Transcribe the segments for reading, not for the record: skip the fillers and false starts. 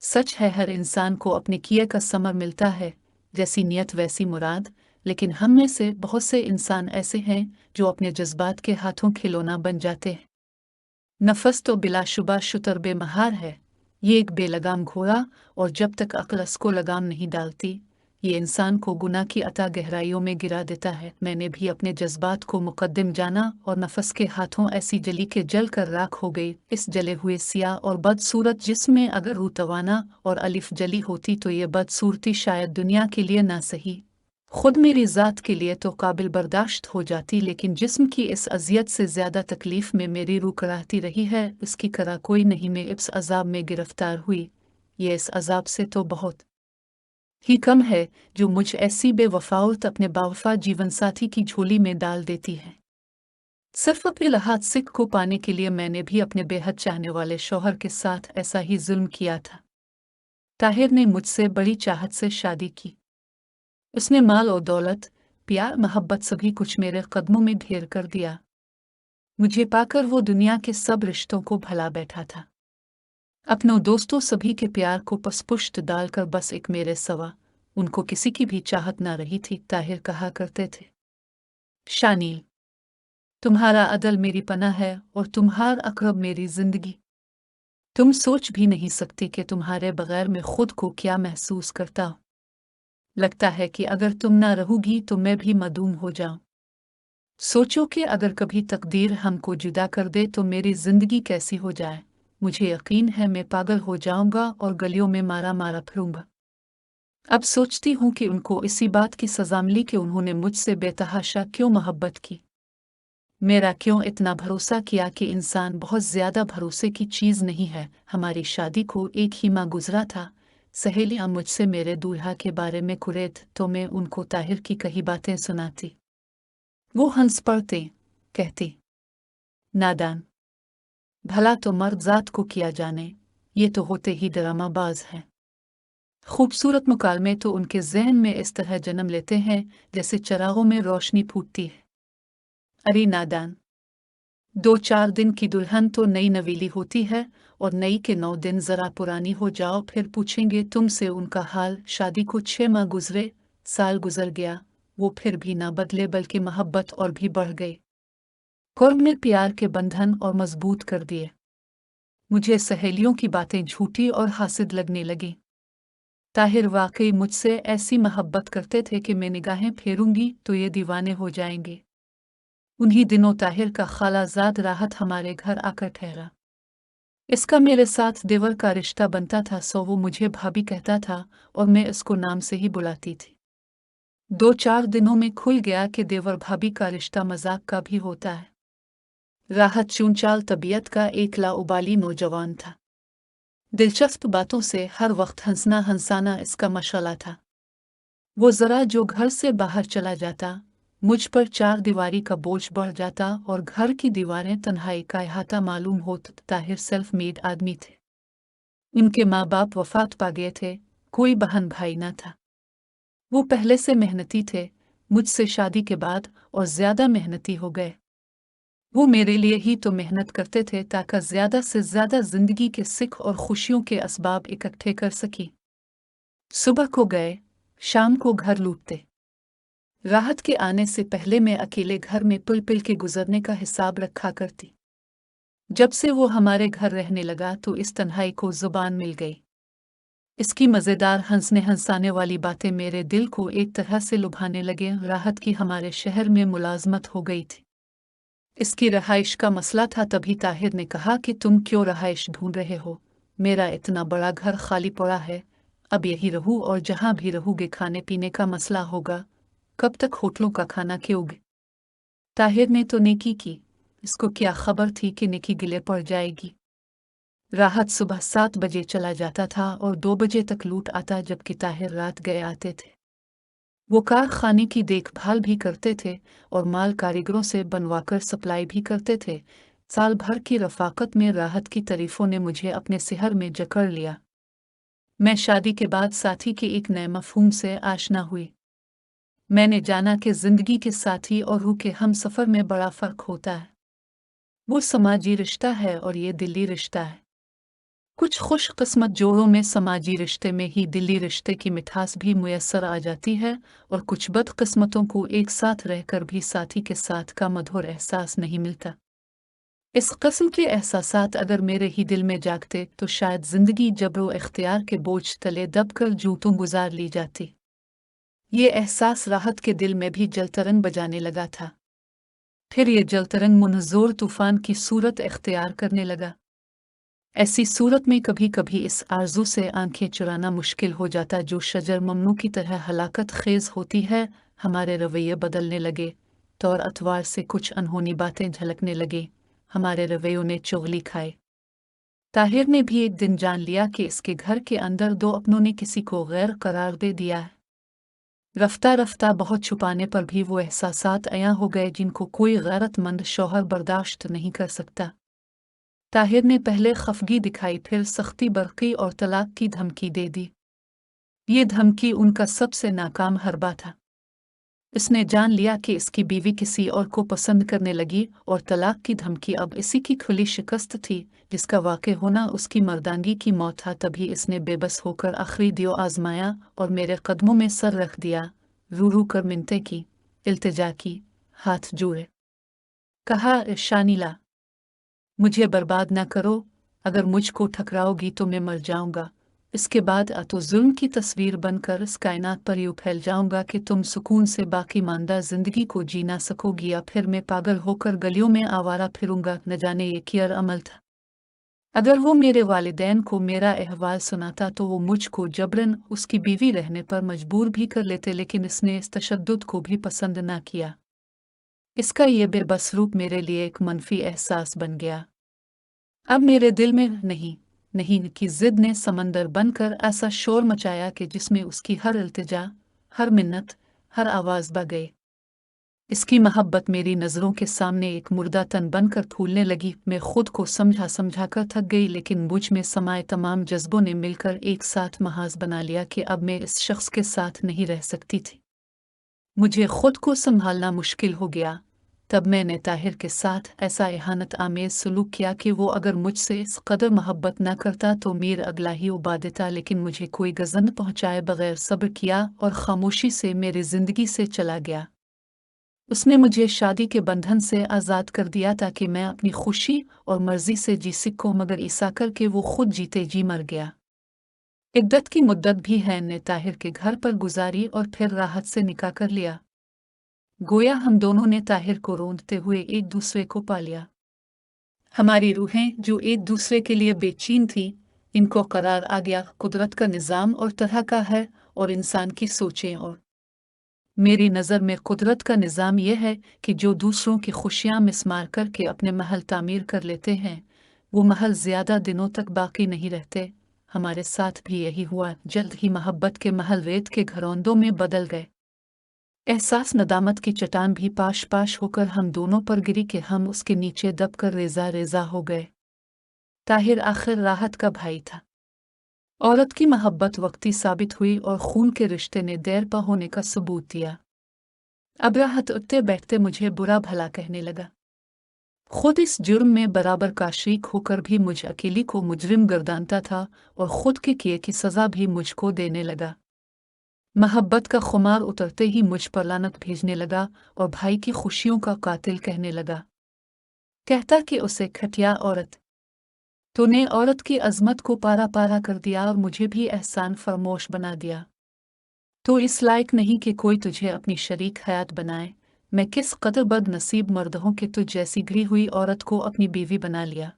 सच है, हर इंसान को अपने किए का समर मिलता है, जैसी नीयत वैसी मुराद। लेकिन हम में से बहुत से इंसान ऐसे हैं जो अपने जज्बात के हाथों खिलौना बन जाते हैं। नफस तो बिलाशुबा शुतर बेमहार है, ये एक बेलगाम घोड़ा, और जब तक अक्ल इसको लगाम नहीं डालती, ये इंसान को गुनाह की अता गहराइयों में गिरा देता है। मैंने भी अपने जज्बात को मुकद्दम जाना और नफस के हाथों ऐसी जली के जल कर राख हो गई। इस जले हुए सिया और बदसूरत जिस्म में अगर रूह तवाना और अलिफ जली होती तो ये बदसूरती शायद दुनिया के लिए ना सही, खुद मेरी ज़ात के लिए तो काबिल बर्दाश्त हो जाती। लेकिन जिस्म की इस अजियत से ज़्यादा तकलीफ़ में मेरी रूह कराहती रही है, इसकी करा कोई नहीं। मैं इस अजाब में गिरफ्तार हुई, ये इस अजाब से तो बहुत ही कम है जो मुझ ऐसी बेवफाओत अपने बावफा जीवन साथी की झोली में डाल देती है। सिर्फ अपने लहात सिख को पाने के लिए मैंने भी अपने बेहद चाहने वाले शौहर के साथ ऐसा ही जुल्म किया था। ताहिर ने मुझसे बड़ी चाहत से शादी की। उसने माल और दौलत, प्यार, मोहब्बत सभी कुछ मेरे कदमों में ढेर कर दिया। मुझे पाकर वो दुनिया के सब रिश्तों को भला बैठा था। अपनों दोस्तों सभी के प्यार को पसपुष्ट डालकर बस एक मेरे सवा, उनको किसी की भी चाहत ना रही थी। ताहिर कहा करते थे, शानील, तुम्हारा अदल मेरी पनाह है और तुम्हार अकरब मेरी जिंदगी। तुम सोच भी नहीं सकती कि तुम्हारे बगैर मैं खुद को क्या महसूस करता हूँ। लगता है कि अगर तुम ना रहोगी तो मैं भी मदूम हो जाऊं। सोचो कि अगर कभी तकदीर हमको जुदा कर दे तो मेरी जिंदगी कैसी हो जाए। मुझे यकीन है मैं पागल हो जाऊंगा और गलियों में मारा मारा फिरूंगा। अब सोचती हूँ कि उनको इसी बात की सजा मिली कि उन्होंने मुझसे बेतहाशा क्यों मोहब्बत की, मेरा क्यों इतना भरोसा किया कि इंसान बहुत ज्यादा भरोसे की चीज नहीं है। हमारी शादी को एक ही माह गुजरा था। सहेलियां मुझसे मेरे दूल्हा के बारे में कुरेद तो मैं उनको ताहिर की कही बातें सुनाती। वो हंस पड़ते, कहती, नादान, भला तो मर्द जात को किया जाने, ये तो होते ही ड्रामाबाज हैं। खूबसूरत मुकालमे तो उनके जहन में इस तरह जन्म लेते हैं जैसे चरागों में रोशनी फूटती है। अरे नादान, 2-4 दिन की दुल्हन तो नई नवीली होती है, और नई के 9 दिन जरा पुरानी हो जाओ फिर पूछेंगे तुमसे उनका हाल। शादी को 6 माह गुजरे, साल गुजर गया, वो फिर भी ना बदले बल्कि मोहब्बत और भी बढ़ गई। कुर्ब में प्यार के बंधन और मजबूत कर दिए। मुझे सहेलियों की बातें झूठी और हासिद लगने लगी। ताहिर वाकई मुझसे ऐसी मोहब्बत करते थे कि मैं निगाहें फेरूंगी तो ये दीवाने हो जाएंगे। उन्हीं दिनों ताहिर का खालाजाद राहत हमारे घर आकर ठहरा। इसका मेरे साथ देवर का रिश्ता बनता था, सो वो मुझे भाभी कहता था और मैं इसको नाम से ही बुलाती थी। 2-4 दिनों में खुल गया कि देवर भाभी का रिश्ता मजाक का भी होता है। राहत चूनचाल तबीयत का एक लाउबाली नौजवान था। दिलचस्प बातों से हर वक्त हंसना हंसाना इसका मशाला था। वो जरा जो घर से बाहर चला जाता, मुझ पर 4 दीवारी का बोझ बढ़ जाता और घर की दीवारें तन्हाई का अहाता मालूम होता। ताहिर सेल्फ मेड आदमी थे। उनके माँ बाप वफात पा गए थे, कोई बहन भाई न था। वो पहले से मेहनती थे, मुझसे शादी के बाद और ज्यादा मेहनती हो गए। वो मेरे लिए ही तो मेहनत करते थे ताकि ज्यादा से ज्यादा जिंदगी के सुख और खुशियों के असबाब इकट्ठे कर सकी। सुबह को गए, शाम को घर लूटते। राहत के आने से पहले मैं अकेले घर में पिल पिल के गुजरने का हिसाब रखा करती। जब से वो हमारे घर रहने लगा तो इस तन्हाई को जुबान मिल गई। इसकी मज़ेदार हंसने हंसाने वाली बातें मेरे दिल को एक तरह से लुभाने लगे। राहत की हमारे शहर में मुलाजमत हो गई थी। इसकी रहाइश का मसला था, तभी ताहिर ने कहा कि तुम क्यों रहाइश ढूंढ रहे हो, मेरा इतना बड़ा घर खाली पड़ा है, अब यही रहूं और जहां भी रहूंगे खाने पीने का मसला होगा, कब तक होटलों का खाना खाओगे। ताहिर ने तो नेकी की, इसको क्या खबर थी कि नेकी गिले पड़ जाएगी। राहत सुबह 7 बजे चला जाता था और 2 बजे तक लूट आता, जबकि ताहिर रात गए आते थे। वो कारखाने की देखभाल भी करते थे और माल कारीगरों से बनवाकर सप्लाई भी करते थे। साल भर की रफाकत में राहत की तारीफों ने मुझे अपने सिहर में जकड़ लिया। मैं शादी के बाद साथी के एक नए मफहूम से आशना हुई। मैंने जाना कि जिंदगी के साथी और रूह के हम सफ़र में बड़ा फ़र्क होता है। वो समाजी रिश्ता है और ये दिली रिश्ता है। कुछ खुशकिस्मत जोड़ों में समाजी रिश्ते में ही दिली रिश्ते की मिठास भी मुयस्सर आ जाती है, और कुछ बदकिस्मतों को एक साथ रहकर भी साथी के साथ का मधुर एहसास नहीं मिलता। इस किस्म के एहसासात अगर मेरे ही दिल में जागते तो शायद जिंदगी जबरो इख्तियार के बोझ तले दबकर जूतों गुजार ली जाती। ये एहसास राहत के दिल में भी जलतरंग बजाने लगा था। फिर ये जलतरंग मुनज़ोर तूफान की सूरत इख्तियार करने लगा। ऐसी सूरत में कभी कभी इस आरज़ू से आंखें चुराना मुश्किल हो जाता जो शजर ममनू की तरह हलाकत खेज होती है। हमारे रवैये बदलने लगे, तौर अतवार से कुछ अनहोनी बातें झलकने लगे, हमारे रवैयों ने चुगली खाए। ताहिर ने भी एक दिन जान लिया कि इसके घर के अंदर दो अपनों ने किसी को गैर करार दे दिया है। रफ्ता रफ्ता बहुत छुपाने पर भी वो एहसासात अयां हो गए जिनको कोई गैरतमंद शौहर बर्दाश्त नहीं कर सकता। ताहिर ने पहले खफगी दिखाई, फिर सख्ती बरकी और तलाक की धमकी दे दी। ये धमकी उनका सबसे नाकाम हरबा था। इसने जान लिया कि इसकी बीवी किसी और को पसंद करने लगी, और तलाक की धमकी अब इसी की खुली शिकस्त थी, जिसका वाक़े होना उसकी मर्दानगी की मौत था। तभी इसने बेबस होकर आखिरी दियो आजमाया और मेरे कदमों में सर रख दिया, रू रू कर मिन्नतें की, इल्तिजा की, हाथ जोड़े। कहा, शानीला, मुझे बर्बाद ना करो, अगर मुझको ठकराओगी तो मैं मर जाऊंगा। इसके बाद तो जुल्म की तस्वीर बनकर इस कायनात पर यूं फैल जाऊंगा कि तुम सुकून से बाकी मानदा जिंदगी को जी ना सकोगी, या फिर मैं पागल होकर गलियों में आवारा फिरूंगा। न जाने ये क्या अमल था। अगर वो मेरे वालिदैन को मेरा अहवाल सुनाता तो वो मुझको जबरन उसकी बीवी रहने पर मजबूर भी कर लेते, लेकिन इसने इस तशद्दुद को भी पसंद ना किया। इसका ये बेबस रूप मेरे लिए एक मनफी एहसास बन गया। अब मेरे दिल में नहीं नहीं की जिद ने समंदर बनकर ऐसा शोर मचाया कि जिसमें उसकी हर इल्तिजा, हर मिन्नत, हर आवाज़ बह गई। इसकी मोहब्बत मेरी नज़रों के सामने एक मुर्दा तन बनकर फूलने लगी। मैं खुद को समझा समझा कर थक गई, लेकिन मुझ में समाये तमाम जज्बों ने मिलकर एक साथ महाज बना लिया कि अब मैं इस शख्स के साथ नहीं रह सकती थी। मुझे खुद को संभालना मुश्किल हो गया। तब मैंने ताहिर के साथ ऐसा एहानत आमेज सलूक किया कि वो अगर मुझसे इस कदर मोहब्बत न करता तो मेरा अगला ही उबा देता, लेकिन मुझे कोई गज़न पहुँचाए बगैर सब्र किया और खामोशी से मेरी ज़िंदगी से चला गया। उसने मुझे शादी के बंधन से आज़ाद कर दिया ताकि मैं अपनी खुशी और मर्जी से जी सकूं, मगर ईसा करके वो खुद जीते जी मर गया। इद्दत की मुद्दत भी है ने ताहिर के घर पर गुजारी और फिर राहत से निकाह कर लिया। गोया हम दोनों ने ताहिर को रोंदते हुए एक दूसरे को पा लिया। हमारी रूहें जो एक दूसरे के लिए बेचैन थी, इनको करार आ गया। कुदरत का निज़ाम और तरह का है, और इंसान की सोचें और। मेरी नज़र में कुदरत का निज़ाम यह है कि जो दूसरों की खुशियाँ मिसमार करके अपने महल तामीर कर लेते हैं, वो महल ज़्यादा दिनों तक बाकी नहीं रहते। हमारे साथ भी यही हुआ। जल्द ही मोहब्बत के महल रेत के घरौंदों में बदल गए। एहसास नदामत की चट्टान भी पाश पाश होकर हम दोनों पर गिरी कि हम उसके नीचे दबकर रेजा रेजा हो गए। ताहिर आखिर राहत का भाई था। औरत की मोहब्बत वक्ती साबित हुई और खून के रिश्ते ने देर पा होने का सबूत दिया। अब राहत उठते बैठते मुझे बुरा भला कहने लगा। खुद इस जुर्म में बराबर का शरीक होकर भी मुझ अकेली को मुजरिम गर्दानता था, और खुद के किए की सज़ा भी मुझको देने लगा। मोहब्बत का खुमार उतरते ही मुझ पर लानत भेजने लगा और भाई की खुशियों का कातिल कहने लगा। कहता कि उसे खटिया औरत, तूने औरत की अजमत को पारा पारा कर दिया और मुझे भी एहसान फरमोश बना दिया। तो इस लायक नहीं कि कोई तुझे अपनी शरीक हयात बनाए। मैं किस कदर बदनसीब मर्द हूं कि तुझ जैसी गिरी हुई औरत को अपनी बीवी बना लिया।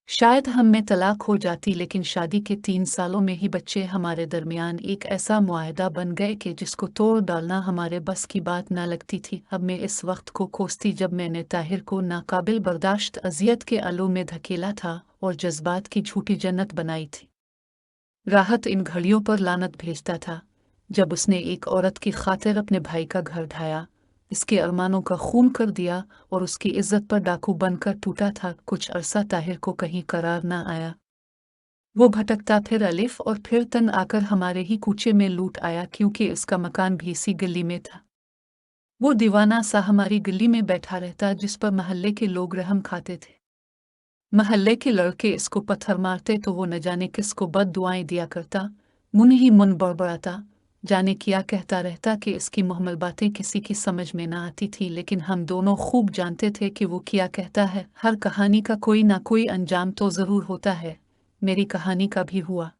शायद हम में तलाक हो जाती, लेकिन शादी के 3 सालों में ही बच्चे हमारे दरमियान एक ऐसा मुआहदा बन गए कि जिसको तोड़ डालना हमारे बस की बात ना लगती थी। अब मैं इस वक्त को कोसती जब मैंने ताहिर को नाकाबिल बर्दाश्त अजियत के आलू में धकेला था और जज्बात की झूठी जन्नत बनाई थी। राहत इन घड़ियों पर लानत भेजता था जब उसने एक औरत की खातिर अपने भाई का घर ढाया, इसके अरमानों का खून कर दिया और उसकी इज्जत पर डाकू बनकर टूटा था। कुछ अरसा ताहिर को कहीं करार न आया। वो भटकता फिर अलिफ और फिर तन आकर हमारे ही कूचे में लूट आया, क्योंकि उसका मकान भी इसी गली में था। वो दीवाना सा हमारी गली में बैठा रहता, जिस पर मोहल्ले के लोग रहम खाते थे। महल्ले के लड़के इसको पत्थर मारते तो वो न जाने किसको बद दुआएं दिया करता, मुन ही मुन बड़बड़ाता, जाने क्या कहता रहता कि इसकी मुहम्मल बातें किसी की समझ में ना आती थी, लेकिन हम दोनों खूब जानते थे कि वो क्या कहता है। हर कहानी का कोई ना कोई अंजाम तो ज़रूर होता है, मेरी कहानी का भी हुआ।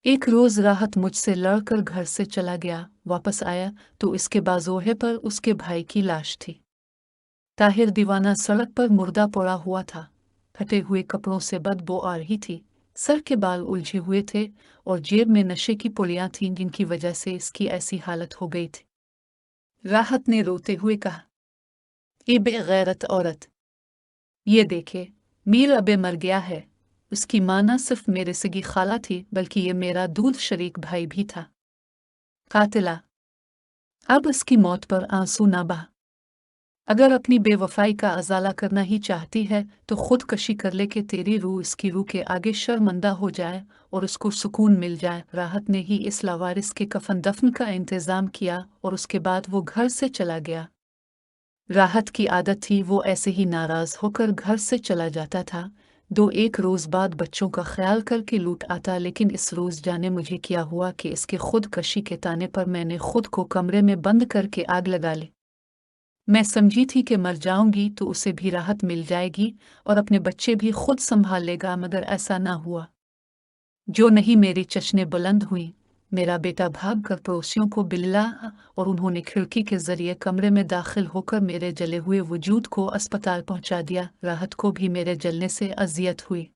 एक रोज़ राहत मुझसे लड़कर घर से चला गया, वापस आया तो इसके बाजोहे पर उसके भाई की लाश थी। ताहिर दीवाना सड़क पर मुर्दा पड़ा हुआ था, फटे हुए कपड़ों से बदबू आ रही थी, सर के बाल उलझे हुए थे और जेब में नशे की पुड़ियां थीं जिनकी वजह से इसकी ऐसी हालत हो गई थी। राहत ने रोते हुए कहा, ये बेगैरत औरत, ये देखे, मीर अबे मर गया है। उसकी माँ न सिर्फ मेरे सगी खाला थी बल्कि ये मेरा दूध शरीक भाई भी था। कातिला, अब इसकी मौत पर आंसू ना बहा। अगर अपनी बेवफाई का अजाला करना ही चाहती है तो खुदकशी कर ले कि तेरी रूह इसकी रूह के आगे शर्मंदा हो जाए और उसको सुकून मिल जाए। राहत ने ही इस लावारिस के कफन दफन का इंतज़ाम किया और उसके बाद वो घर से चला गया। राहत की आदत थी, वो ऐसे ही नाराज़ होकर घर से चला जाता था। दो एक रोज़ बाद बच्चों का ख्याल करके लूट आता, लेकिन इस रोज़ जाने मुझे क्या हुआ कि इसके खुदकशी के ताने पर मैंने खुद को कमरे में बंद करके आग लगा ली। मैं समझी थी कि मर जाऊंगी तो उसे भी राहत मिल जाएगी और अपने बच्चे भी खुद संभाल लेगा, मगर ऐसा ना हुआ। जो नहीं मेरी चचने बुलंद हुई, मेरा बेटा भाग कर पड़ोसियों को बिल्ला और उन्होंने खिड़की के जरिए कमरे में दाखिल होकर मेरे जले हुए वजूद को अस्पताल पहुंचा दिया। राहत को भी मेरे जलने से अजियत हुई।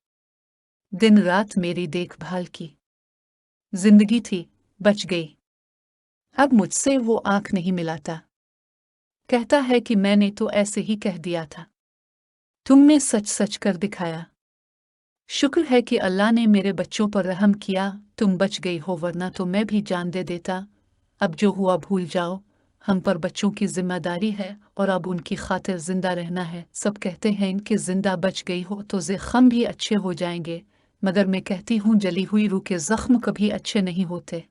दिन रात मेरी देखभाल की। जिंदगी थी, बच गई। अब मुझसे वो आंख नहीं मिलाता। कहता है कि मैंने तो ऐसे ही कह दिया था, तुमने सच सच कर दिखाया। शुक्र है कि अल्लाह ने मेरे बच्चों पर रहम किया, तुम बच गई हो, वरना तो मैं भी जान दे देता। अब जो हुआ भूल जाओ, हम पर बच्चों की जिम्मेदारी है और अब उनकी खातिर जिंदा रहना है। सब कहते हैं कि जिंदा बच गई हो तो ज़ख्म भी अच्छे हो जाएंगे, मगर मैं कहती हूँ जली हुई रूह के ज़ख्म कभी अच्छे नहीं होते।